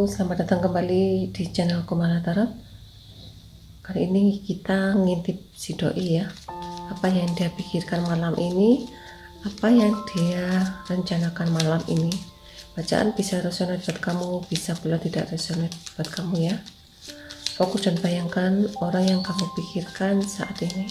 Selamat datang kembali di channel Kumala Tarot. Kali ini kita ngintip si doi ya. Apa yang dia pikirkan malam ini, apa yang dia rencanakan malam ini. Bacaan bisa resonate buat kamu, bisa pula tidak resonate buat kamu ya. Fokus dan bayangkan orang yang kamu pikirkan saat ini.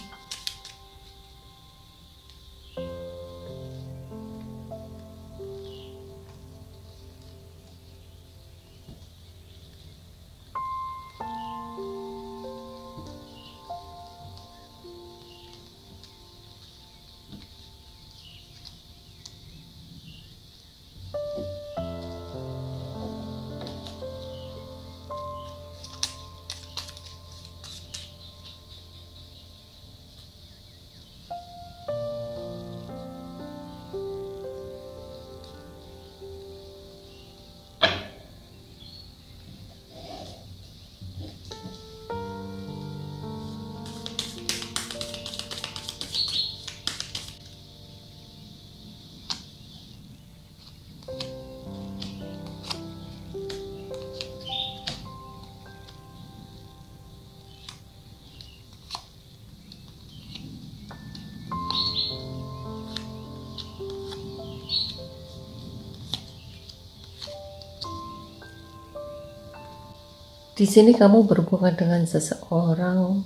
Di sini kamu berhubungan dengan seseorang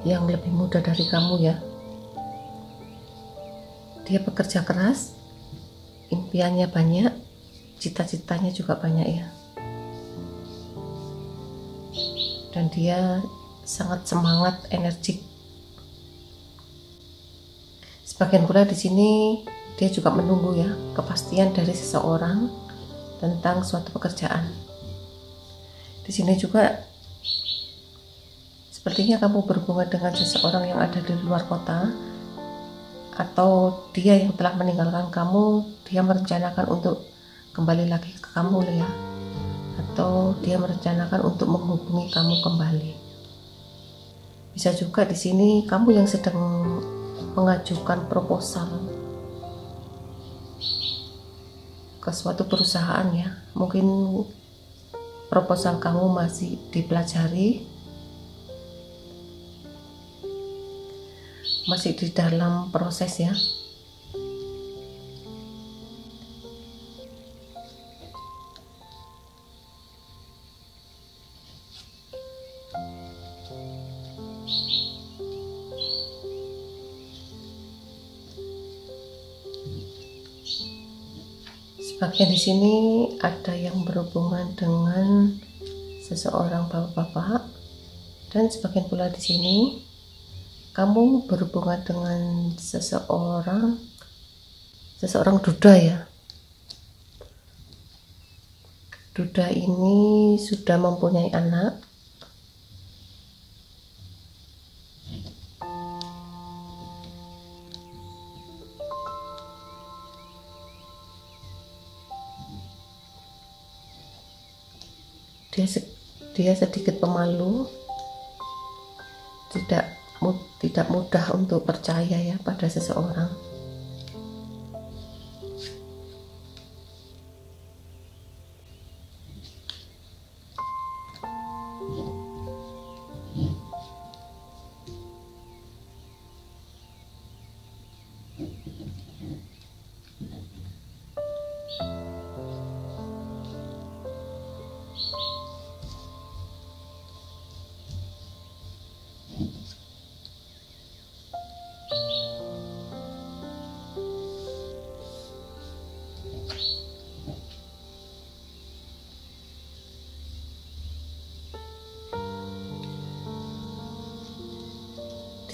yang lebih muda dari kamu ya. Dia bekerja keras, impiannya banyak, cita-citanya juga banyak ya. Dan dia sangat semangat, energik. Sebagian pula di sini dia juga menunggu ya kepastian dari seseorang tentang suatu pekerjaan. Di sini juga sepertinya kamu berhubungan dengan seseorang yang ada di luar kota, atau dia yang telah meninggalkan kamu, dia merencanakan untuk kembali lagi ke kamu ya, atau dia merencanakan untuk menghubungi kamu kembali. Bisa juga di sini kamu yang sedang mengajukan proposal ke suatu perusahaan ya, mungkin proposal kamu masih dipelajari, masih di dalam proses ya. Sebagian di sini ada yang berhubungan dengan seseorang bapak-bapak, dan sebagian pula di sini kamu berhubungan dengan seseorang duda ya. Duda ini sudah mempunyai anak. Dia sedikit pemalu, tidak mudah untuk percaya ya pada seseorang.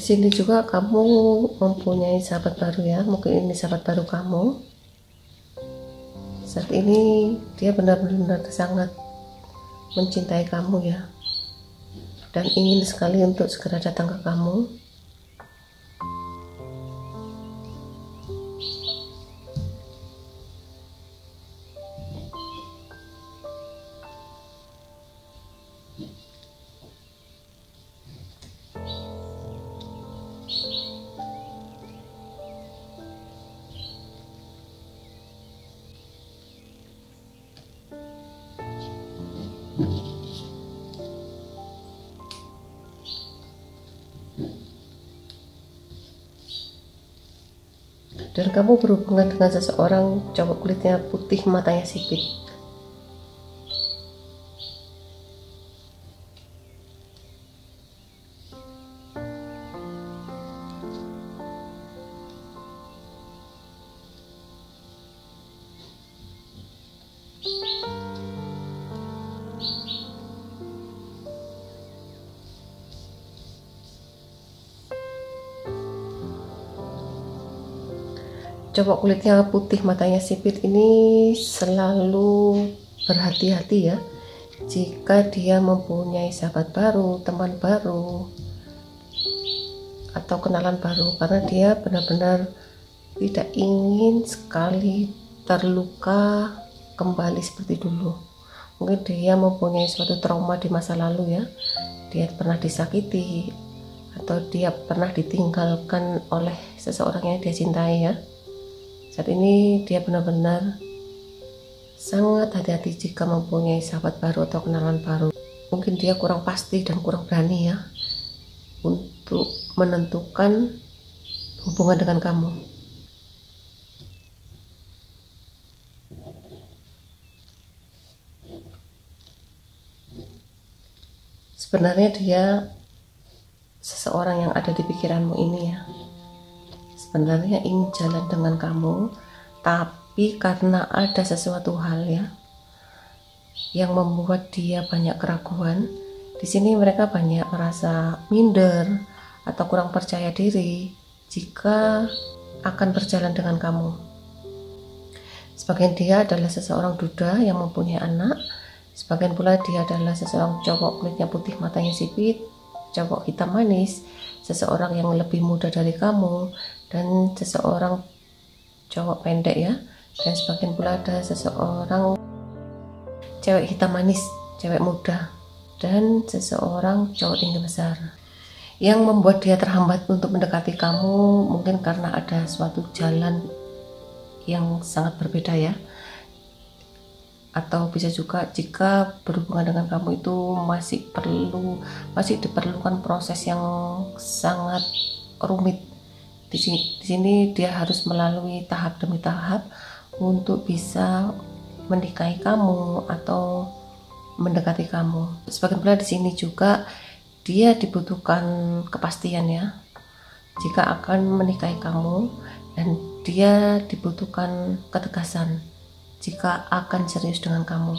Di sini juga kamu mempunyai sahabat baru ya, mungkin ini sahabat baru kamu. Saat ini dia benar-benar sangat mencintai kamu ya, dan ingin sekali untuk segera datang ke kamu. dan kamu berhubungan dengan seseorang cowok kulitnya putih, matanya sipit. Cowok kulitnya putih, matanya sipit ini selalu berhati-hati ya jika dia mempunyai sahabat baru, teman baru, atau kenalan baru, karena dia benar-benar tidak ingin sekali terluka kembali seperti dulu. Mungkin dia mempunyai suatu trauma di masa lalu ya, dia pernah disakiti atau dia pernah ditinggalkan oleh seseorang yang dia cintai ya. Saat ini dia benar-benar sangat hati-hati jika mempunyai sahabat baru atau kenalan baru. Mungkin dia kurang pasti dan kurang berani ya untuk menentukan hubungan dengan kamu. Sebenarnya dia seseorang yang ada di pikiranmu ini ya, sebenarnya ingin jalan dengan kamu, tapi karena ada sesuatu hal ya yang membuat dia banyak keraguan. Di sini mereka banyak merasa minder atau kurang percaya diri jika akan berjalan dengan kamu. Sebagian dia adalah seseorang duda yang mempunyai anak, sebagian pula dia adalah seseorang cowok kulitnya putih, matanya sipit, cowok hitam manis, seseorang yang lebih muda dari kamu, dan seseorang cowok pendek ya, dan sebagian pula ada seseorang cewek hitam manis, cewek muda, dan seseorang cowok tinggi besar. Yang membuat dia terhambat untuk mendekati kamu mungkin karena ada suatu jalan yang sangat berbeda ya, atau bisa juga jika berhubungan dengan kamu itu masih diperlukan proses yang sangat rumit. Di sini dia harus melalui tahap demi tahap untuk bisa menikahi kamu atau mendekati kamu. Sebagian pula di sini juga dia dibutuhkan kepastian ya jika akan menikahi kamu, dan dia dibutuhkan ketegasan jika akan serius dengan kamu.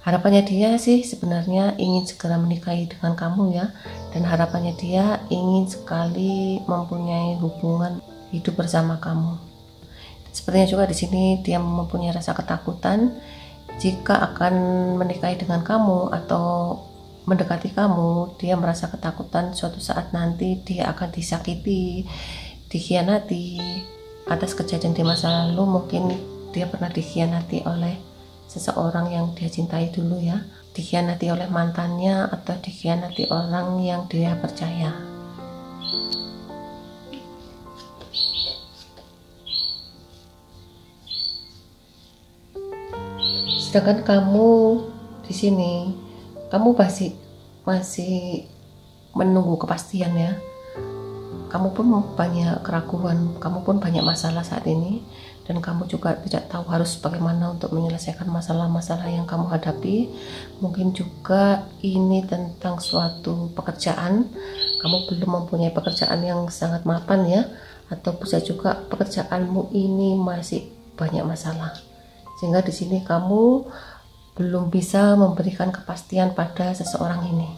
Harapannya dia sih sebenarnya ingin segera menikahi dengan kamu ya, dan harapannya dia ingin sekali mempunyai hubungan hidup bersama kamu. Sepertinya juga di sini dia mempunyai rasa ketakutan jika akan menikahi dengan kamu atau mendekati kamu. Dia merasa ketakutan suatu saat nanti dia akan disakiti, dikhianati atas kejadian di masa lalu. Mungkin dia pernah dikhianati oleh seseorang yang dia cintai dulu ya, dikhianati oleh mantannya atau dikhianati orang yang dia percaya. Sedangkan kamu di sini, kamu masih menunggu kepastian ya. Kamu pun banyak keraguan, kamu pun banyak masalah saat ini, dan kamu juga tidak tahu harus bagaimana untuk menyelesaikan masalah-masalah yang kamu hadapi. Mungkin juga ini tentang suatu pekerjaan, kamu belum mempunyai pekerjaan yang sangat mapan ya, atau bisa juga pekerjaanmu ini masih banyak masalah, sehingga di sini kamu belum bisa memberikan kepastian pada seseorang ini,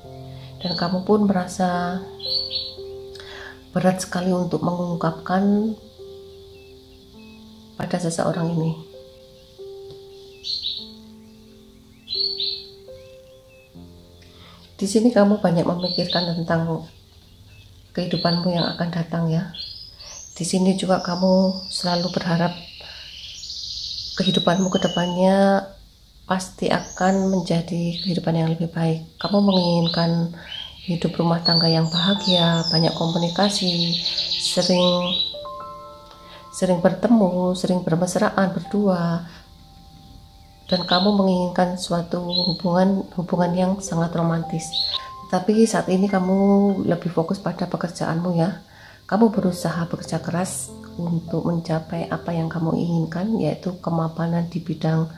dan kamu pun merasa berat sekali untuk mengungkapkan pada seseorang ini. Di sini kamu banyak memikirkan tentang kehidupanmu yang akan datang ya. Di sini juga kamu selalu berharap kehidupanmu ke depannya pasti akan menjadi kehidupan yang lebih baik. Kamu menginginkan hidup rumah tangga yang bahagia, banyak komunikasi, sering bertemu, sering bermesraan berdua, dan kamu menginginkan suatu hubungan yang sangat romantis. Tapi saat ini kamu lebih fokus pada pekerjaanmu ya. kamu berusaha bekerja keras untuk mencapai apa yang kamu inginkan, yaitu kemapanan di bidang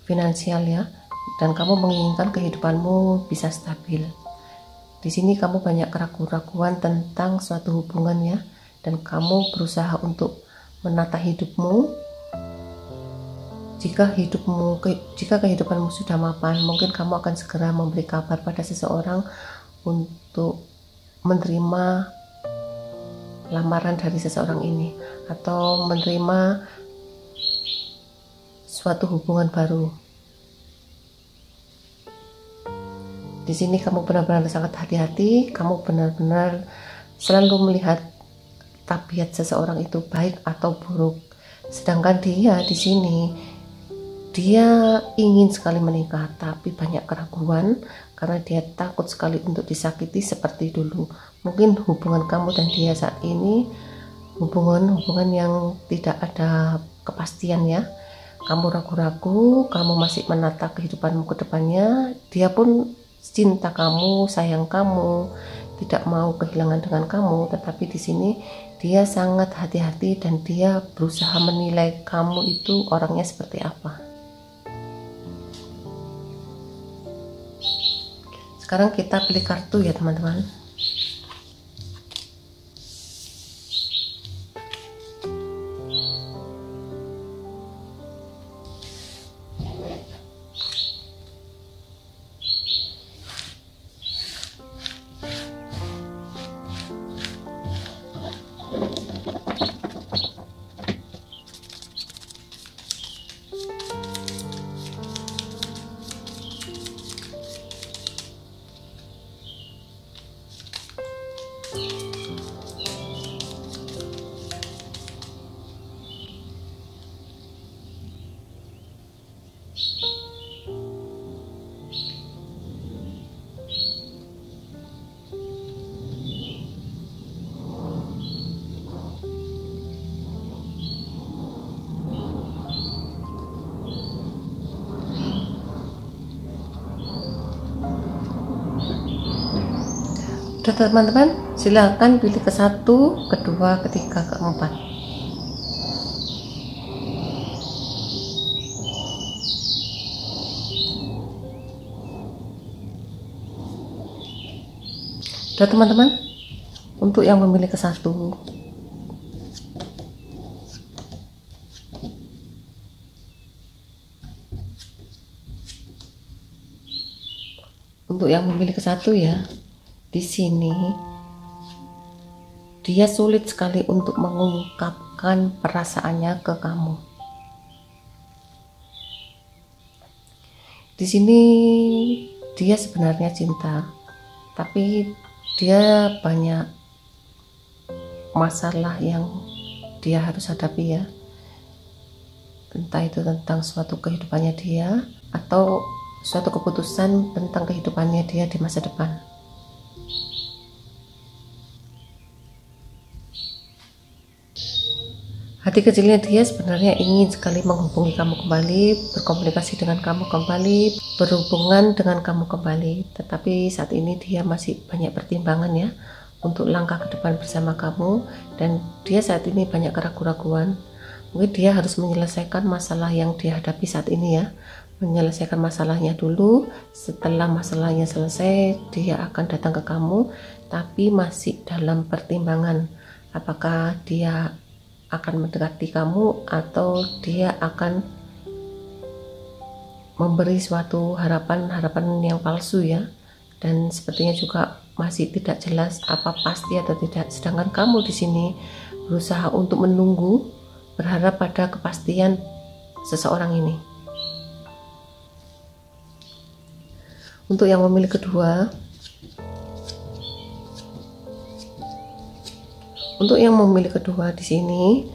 finansial ya, dan kamu menginginkan kehidupanmu bisa stabil. Di sini kamu banyak keraguan-keraguan tentang suatu hubungan ya, dan kamu berusaha untuk menata hidupmu. Jika kehidupanmu sudah mapan, mungkin kamu akan segera memberi kabar pada seseorang untuk menerima lamaran dari seseorang ini, atau menerima suatu hubungan baru. Di sini kamu benar-benar sangat hati-hati, kamu benar-benar selalu melihat tabiat seseorang itu baik atau buruk. Sedangkan dia di sini, dia ingin sekali menikah, tapi banyak keraguan karena dia takut sekali untuk disakiti seperti dulu. Mungkin hubungan kamu dan dia saat ini hubungan yang tidak ada kepastian ya. Kamu ragu-ragu, kamu masih menata kehidupanmu ke depannya. Dia pun cinta kamu, sayang kamu, tidak mau kehilangan dengan kamu, tetapi di sini dia sangat hati-hati dan dia berusaha menilai kamu itu orangnya seperti apa. Sekarang kita pilih kartu ya teman-teman. Sudah teman-teman, silakan pilih ke 1, kedua, ketiga, keempat. Sudah teman-teman, untuk yang memilih ke 1, untuk yang memilih ke 1 ya. Di sini dia sulit sekali untuk mengungkapkan perasaannya ke kamu. Di sini dia sebenarnya cinta, tapi dia banyak masalah yang dia harus hadapi ya. Entah itu tentang suatu kehidupannya dia atau suatu keputusan tentang kehidupannya dia di masa depan. Hati kecilnya dia sebenarnya ingin sekali menghubungi kamu kembali, berkomunikasi dengan kamu kembali, berhubungan dengan kamu kembali. Tetapi saat ini dia masih banyak pertimbangan ya untuk langkah ke depan bersama kamu, dan dia saat ini banyak keraguan-keraguan. Mungkin dia harus menyelesaikan masalah yang dihadapi saat ini ya. Menyelesaikan masalahnya dulu, setelah masalahnya selesai dia akan datang ke kamu, tapi masih dalam pertimbangan apakah dia akan mendekati kamu atau dia akan memberi suatu harapan yang palsu ya, dan sepertinya juga masih tidak jelas apa pasti atau tidak. Sedangkan kamu di sini berusaha untuk menunggu, berharap pada kepastian seseorang ini. Untuk yang memilih kedua, di sini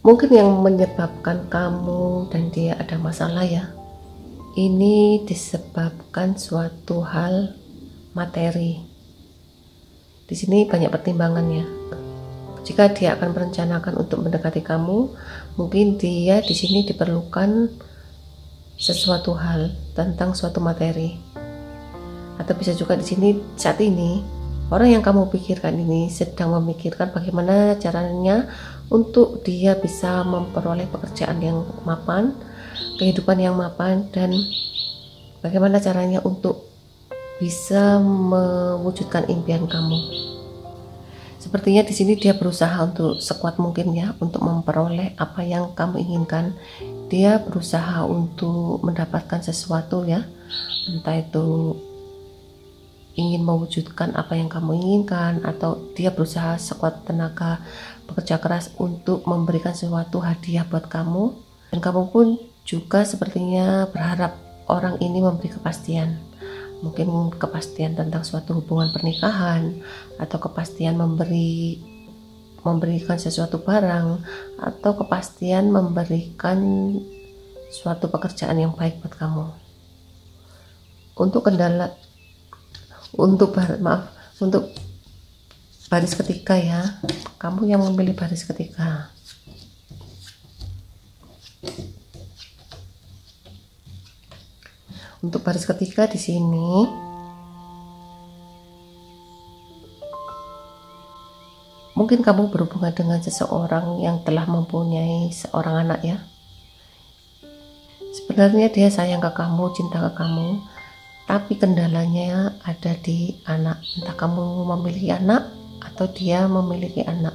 mungkin yang menyebabkan kamu dan dia ada masalah ya, ini disebabkan suatu hal materi. Di sini banyak pertimbangannya. Jika dia akan merencanakan untuk mendekati kamu, mungkin dia di sini diperlukan sesuatu hal tentang suatu materi, atau bisa juga di sini saat ini Orang yang kamu pikirkan ini sedang memikirkan bagaimana caranya untuk dia bisa memperoleh pekerjaan yang mapan, kehidupan yang mapan, dan bagaimana caranya untuk bisa mewujudkan impian kamu. Sepertinya di sini dia berusaha untuk sekuat mungkin ya untuk memperoleh apa yang kamu inginkan. Dia berusaha untuk mendapatkan sesuatu ya, entah itu ingin mewujudkan apa yang kamu inginkan, atau dia berusaha sekuat tenaga bekerja keras untuk memberikan sesuatu hadiah buat kamu, dan kamu pun juga sepertinya berharap orang ini memberi kepastian, mungkin kepastian tentang suatu hubungan pernikahan, atau kepastian memberikan sesuatu barang, atau kepastian memberikan suatu pekerjaan yang baik buat kamu. Untuk baris ketiga ya, kamu yang memilih baris ketiga. Untuk baris ketiga di sini mungkin kamu berhubungan dengan seseorang yang telah mempunyai seorang anak ya. Sebenarnya dia sayang ke kamu, cinta ke kamu, tapi kendalanya ada di anak. Entah kamu memiliki anak atau dia memiliki anak,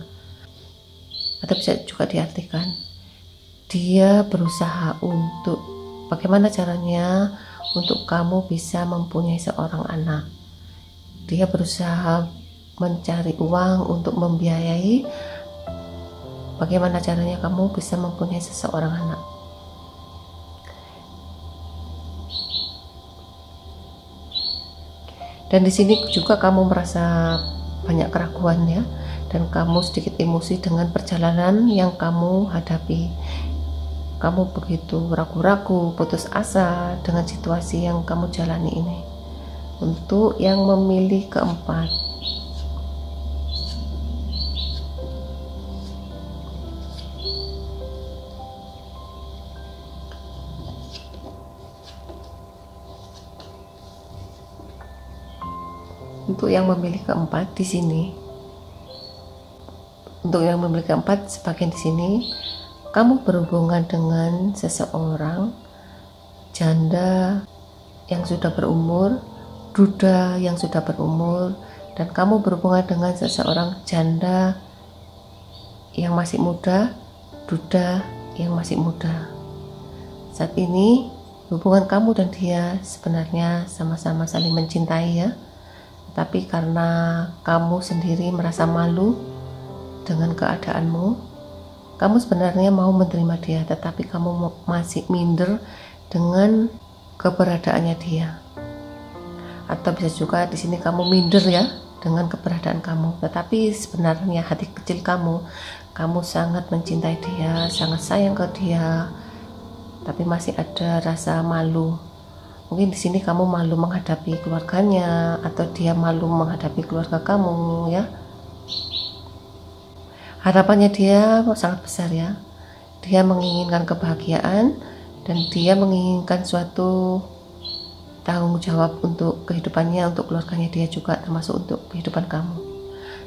atau bisa juga diartikan dia berusaha untuk bagaimana caranya untuk kamu bisa mempunyai seorang anak. Dia berusaha mencari uang untuk membiayai bagaimana caranya kamu bisa mempunyai seseorang anak. Dan di sini juga kamu merasa banyak keraguan ya, dan kamu sedikit emosi dengan perjalanan yang kamu hadapi. Kamu begitu ragu-ragu, putus asa dengan situasi yang kamu jalani ini. Untuk yang memilih keempat, di sini, untuk yang memilih keempat sebagian di sini, kamu berhubungan dengan seseorang janda yang sudah berumur, duda yang sudah berumur, dan kamu berhubungan dengan seseorang janda yang masih muda, duda yang masih muda. Saat ini hubungan kamu dan dia sebenarnya sama-sama saling mencintai ya, tapi karena kamu sendiri merasa malu dengan keadaanmu, kamu sebenarnya mau menerima dia, tetapi kamu masih minder dengan keberadaannya dia. Atau bisa juga di sini kamu minder ya dengan keberadaan kamu, tetapi sebenarnya hati kecil kamu sangat mencintai dia, sangat sayang ke dia, tapi masih ada rasa malu. Mungkin di sini kamu malu menghadapi keluarganya, atau dia malu menghadapi keluarga kamu ya. Harapannya dia sangat besar ya. Dia menginginkan kebahagiaan, dan dia menginginkan suatu tanggung jawab untuk kehidupannya, untuk keluarganya dia juga, termasuk untuk kehidupan kamu.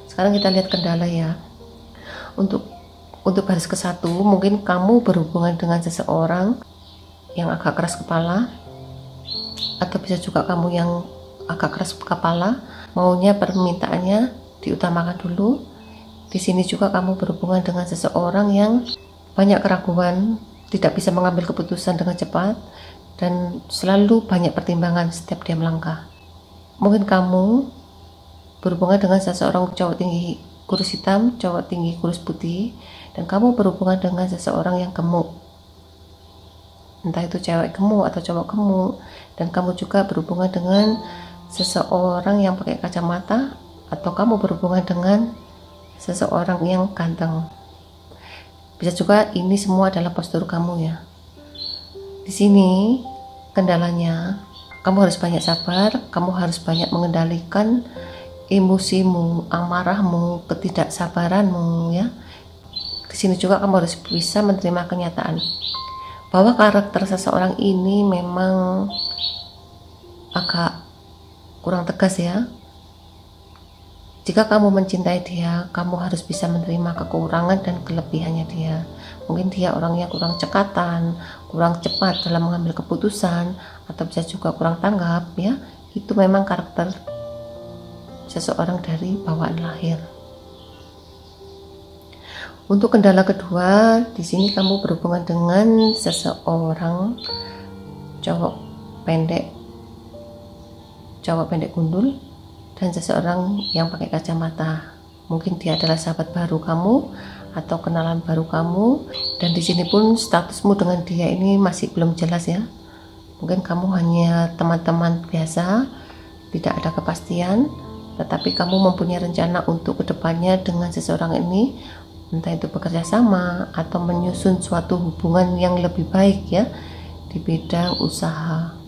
Sekarang kita lihat kendala ya. Untuk baris ke-1, mungkin kamu berhubungan dengan seseorang yang agak keras kepala, atau bisa juga kamu yang agak keras kepala, maunya permintaannya diutamakan dulu. Di sini juga kamu berhubungan dengan seseorang yang banyak keraguan, tidak bisa mengambil keputusan dengan cepat, dan selalu banyak pertimbangan setiap dia melangkah. Mungkin kamu berhubungan dengan seseorang cowok tinggi kurus hitam, cowok tinggi kurus putih, dan kamu berhubungan dengan seseorang yang gemuk, entah itu cewek gemuk atau cowok gemuk. Dan kamu juga berhubungan dengan seseorang yang pakai kacamata, atau kamu berhubungan dengan seseorang yang ganteng. Bisa juga ini semua adalah postur kamu ya. Di sini kendalanya, kamu harus banyak sabar, kamu harus banyak mengendalikan emosimu, amarahmu, ketidaksabaranmu ya. Di sini juga kamu harus bisa menerima kenyataan bahwa karakter seseorang ini memang agak kurang tegas ya. Jika kamu mencintai dia, kamu harus bisa menerima kekurangan dan kelebihannya dia. Mungkin dia orangnya kurang cekatan, kurang cepat dalam mengambil keputusan, atau bisa juga kurang tanggap ya. Itu memang karakter seseorang dari bawaan lahir. Untuk kendala kedua, di sini kamu berhubungan dengan seseorang cowok pendek gundul dan seseorang yang pakai kacamata. Mungkin dia adalah sahabat baru kamu atau kenalan baru kamu, dan di sini pun statusmu dengan dia ini masih belum jelas ya. Mungkin kamu hanya teman-teman biasa, tidak ada kepastian, tetapi kamu mempunyai rencana untuk kedepannya dengan seseorang ini, entah itu bekerja sama atau menyusun suatu hubungan yang lebih baik ya di bidang usaha.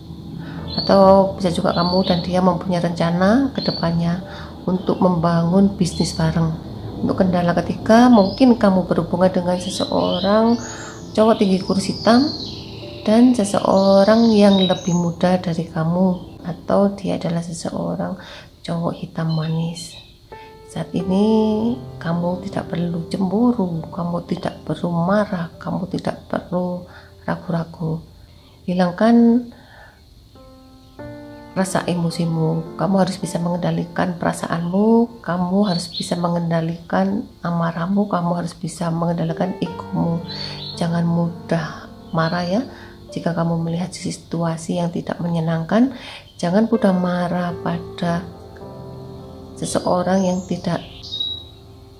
Atau bisa juga kamu dan dia mempunyai rencana kedepannya untuk membangun bisnis bareng. Untuk kendala ketiga, mungkin kamu berhubungan dengan seseorang cowok tinggi kurus hitam dan seseorang yang lebih muda dari kamu, atau dia adalah seseorang cowok hitam manis. Saat ini kamu tidak perlu cemburu, kamu tidak perlu marah, kamu tidak perlu ragu-ragu. Hilangkan rasa emosimu, kamu harus bisa mengendalikan perasaanmu, kamu harus bisa mengendalikan amarahmu, kamu harus bisa mengendalikan egomu. Jangan mudah marah ya. Jika kamu melihat situasi yang tidak menyenangkan, jangan mudah marah pada seseorang yang tidak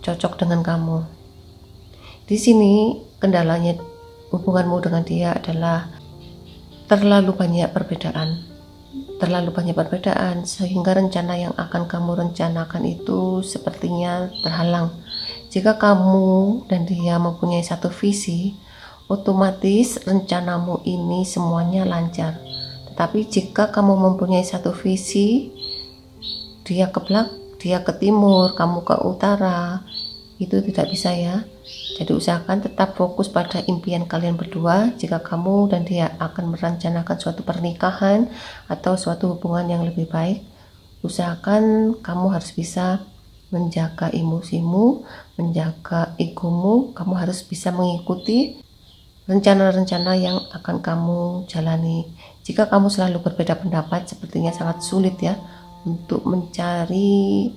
cocok dengan kamu. Di sini kendalanya hubunganmu dengan dia adalah terlalu banyak perbedaan sehingga rencana yang akan kamu rencanakan itu sepertinya terhalang. Jika kamu dan dia mempunyai satu visi, otomatis rencanamu ini semuanya lancar. Tetapi jika kamu mempunyai satu visi, dia ke timur, kamu ke utara, itu tidak bisa ya. Jadi usahakan tetap fokus pada impian kalian berdua. Jika kamu dan dia akan merencanakan suatu pernikahan atau suatu hubungan yang lebih baik, usahakan kamu harus bisa menjaga emosimu, menjaga egomu. Kamu harus bisa mengikuti rencana-rencana yang akan kamu jalani. Jika kamu selalu berbeda pendapat, sepertinya sangat sulit ya untuk mencari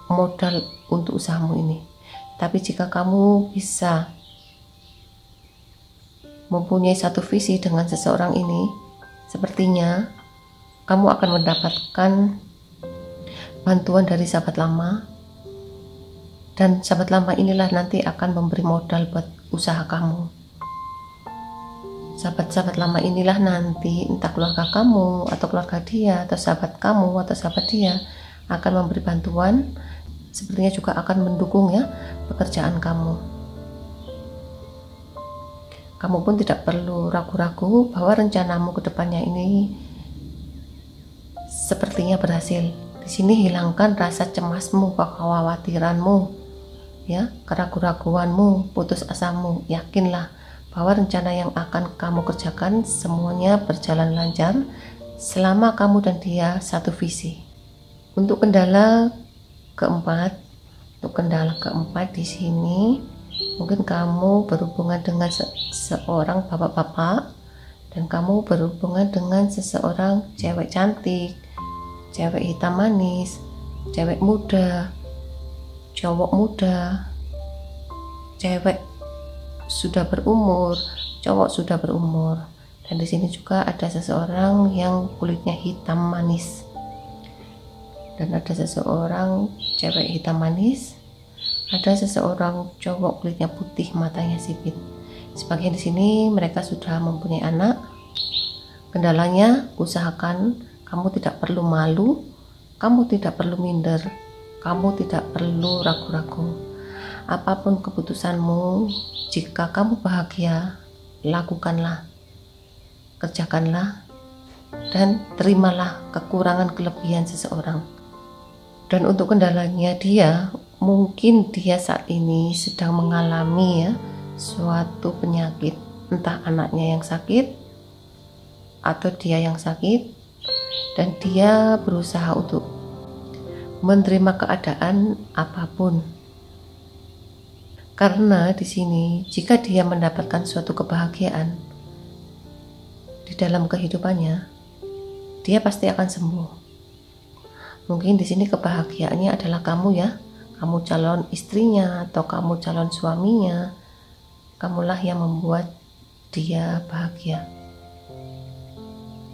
modal untuk usahamu ini. Tapi jika kamu bisa mempunyai satu visi dengan seseorang ini, sepertinya kamu akan mendapatkan bantuan dari sahabat lama, dan sahabat lama inilah nanti akan memberi modal buat usaha kamu. Sahabat-sahabat lama inilah nanti, entah keluarga kamu atau keluarga dia atau sahabat kamu atau sahabat dia, akan memberi bantuan, sepertinya juga akan mendukung ya pekerjaan kamu. Kamu pun tidak perlu ragu-ragu bahwa rencanamu ke depannya ini sepertinya berhasil. Di sini hilangkan rasa cemasmu, kekhawatiranmu, ya, keraguan-raguanmu, putus asamu. Yakinlah bahwa rencana yang akan kamu kerjakan semuanya berjalan lancar selama kamu dan dia satu visi. Untuk kendala keempat di sini, mungkin kamu berhubungan dengan seorang bapak-bapak, dan kamu berhubungan dengan seseorang cewek cantik, cewek hitam manis, cewek muda, cowok muda, cewek sudah berumur, cowok sudah berumur. Dan di sini juga ada seseorang yang kulitnya hitam manis, dan ada seseorang cewek hitam manis, ada seseorang cowok kulitnya putih, matanya sipit. Sebagian di sini mereka sudah mempunyai anak. Kendalanya, usahakan kamu tidak perlu malu, kamu tidak perlu minder, kamu tidak perlu ragu-ragu. Apapun keputusanmu, jika kamu bahagia, lakukanlah, kerjakanlah, dan terimalah kekurangan kelebihan seseorang. Dan untuk kendalanya dia, mungkin dia saat ini sedang mengalami ya suatu penyakit, entah anaknya yang sakit atau dia yang sakit, dan dia berusaha untuk menerima keadaan apapun. Karena di sini jika dia mendapatkan suatu kebahagiaan di dalam kehidupannya, dia pasti akan sembuh. Mungkin di sini kebahagiaannya adalah kamu ya, kamu calon istrinya atau kamu calon suaminya. Kamulah yang membuat dia bahagia.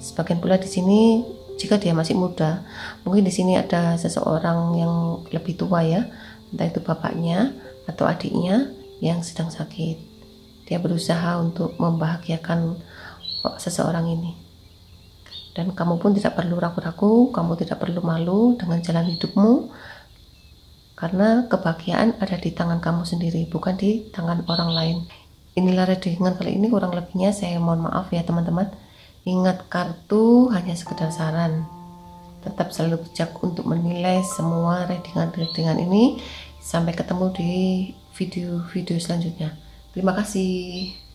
Sebagian pula di sini jika dia masih muda, mungkin di sini ada seseorang yang lebih tua ya, entah itu bapaknya atau adiknya yang sedang sakit. Dia berusaha untuk membahagiakan seseorang ini. Dan kamu pun tidak perlu ragu-ragu, kamu tidak perlu malu dengan jalan hidupmu, karena kebahagiaan ada di tangan kamu sendiri, bukan di tangan orang lain. Inilah readingan kali ini, kurang lebihnya saya mohon maaf ya teman-teman. Ingat, kartu hanya sekedar saran. Tetap selalu bijak untuk menilai semua readingan ini. Sampai ketemu di video-video selanjutnya. Terima kasih.